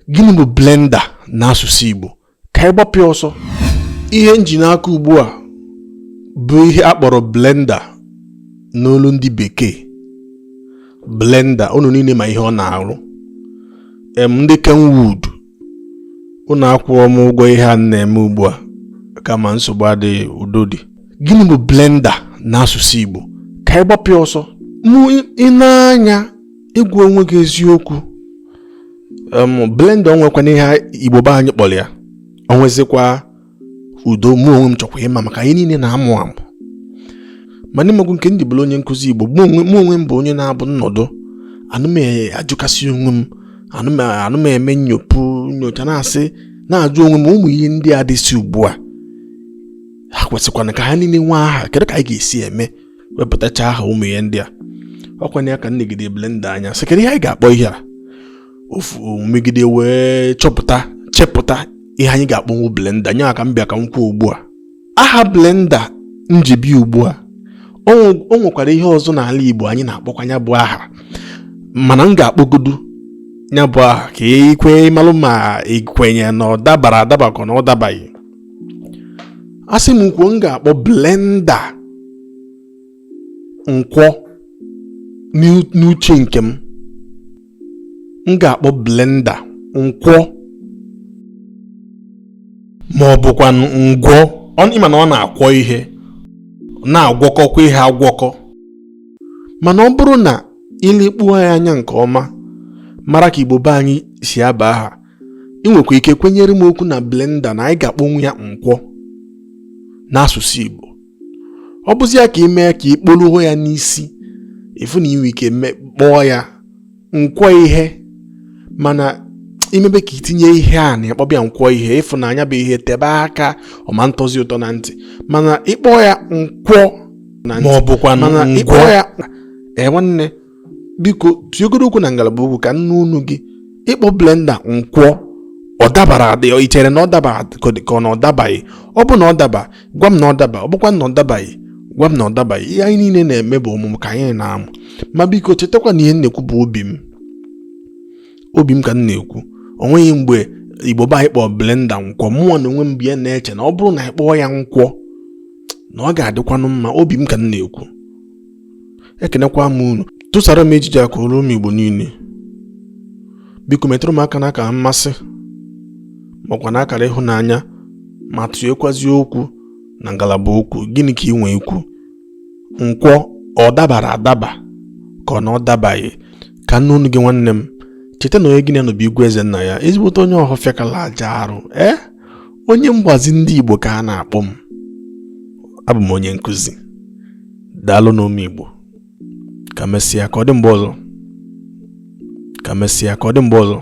Gịnị bụ blender n'asụsụ Igbo? Ka anyị gbapịa ọsọ. Ihe nji n'aka ugbu a bụ ihe akpọrọ blender n'olu ndị bekee. Blender, unu niile ma ihe ọ na-arụ. Ndị Kenwood, unu akwụọ m ụgwọ ihe a na-eme ugbu a kama nsogbu adịghị, udo dị. Gịnị bụ blender n'asụsụ Igbo? Ka anyị gbapịa ọsọ. Ị na-anya ịgwa onwe gị eziokwu. Blender onwekwana ihe Igbo be anyị kpọrọ ya. Onwezikwa udo, mụ onwe m chọkwa ịma maka anyị niile na-amụ amụ. Mana ịmagụ nke ndị bụrụ onye nkụzi Igbo, mụ onwe m bụ onye na-abụ nnọdụ, anụme ajụkasị onwe m, anụme eme nyocha na-asị na-ajụ onwe m ụmụ ihe ndị a dịsị ugbu a ha kwesịkwana ka ha niile nwe aha. Kedu ka anyị ga-esi eme wepụtacha aha ụmụ ihe ndị a? Ọkwanye ya ka nnegide blender anya sị kedu ihe anyị ga-akpọ ihe a, ofu megide wee chepụta ihe anyị ga-akpọnwu blender. Nya ka m bịa ka m kwuo ugbu a aha blender njibi ugbu a. O nwekwara ihe ọzọ n'ala Igbo anyị na-akpọkwanya bụ aha, mana m ga-akpọgodu nya bụ aha ka ikwe malụ ma ikwenye na ọ dabara adaba ka na ọ dabaghị. Asị m kwuo, m ga-akpọ blender nkwọ n'uche nke m. M ga-akpọ blender nkwọ ma ọ bụkwa ngwọ. Ịma na ọ na-akwọ ihe, na-agwọkọkwa ihe agwọkọ. Mana ọ bụrụ na ilekpuo ya anya nke ọma, mara ka Igbo be anyị si aba aha, ị nwekwa ike kwenyere m okwu na blender na anyị ga-akpọnwu ya nkwọ n'asụsụ Igbo. Ọ bụzi ya ka ime ka ikpoluho ya n'isi, efu na inwe ike kpọọ ya nkwọ ihe, mana imebe ka itinye ihe a na ịkpọbịa nkwọ ihe, ịfụnanya bụ ihe tebe aka ọma ntọzi ụtọ na ntị. Mana ịkpọ ya nkwọ na ntị, ma ọ bụkwa na ịkpọ ya nwanne, biko tụọgodo okwu na ngalaba okwu ka nnu unu gị. Ịkpọ blender nkwọ, ọ dabara adị, ọ ichere na ọ dabara ka ọ na ọ dabaghị. Ọ bụ na ọ daba, gwa m na ọ daba. Ọ bụkwa na ọ dabaghị, gwa m na ọ dabaghị. Ihe anyị niile na-eme bụ ọmụmụ ka anyị na-amụ. Ma biko chetakwa na ihe m na-ekwu bụ obi m ka m na-ekwu. O nweghị mgbe Igbo be anyị kpọọ blender nkwọ, mmụọ na onwe m bịa na-eche na ọ bụrụ na anyị kpọọ ya nkwọ na ọ ga-adịkwanụ mma. Obi m ka m na-ekwu. Ekenekwa m unu, tụsara m ejije a ka olu ụmụ Igbo niile. Biko metụrụ m aka n'aka mmasị makwa n'akara ịhụnanya, ma tụnyekwazi okwu na ngalaba okwu. Gịnị ka ị nwee ikwu? Nkwọ ọ dabara adaba ka ọ na ọ dabaghị? Ka nnu unu gị nwanne m. Cheta na onye gị na-anọbụ igwe eze nna ya, ezigbote onye ọhọfịa kala aja arụ. Onye mgbazi ndị Igbo ka a na-akpọ m. Abụ m onye nkụzi. Daalụ n'ụmụ Igbo. Ka mesịa ka ọ dị mgbe ọzọ.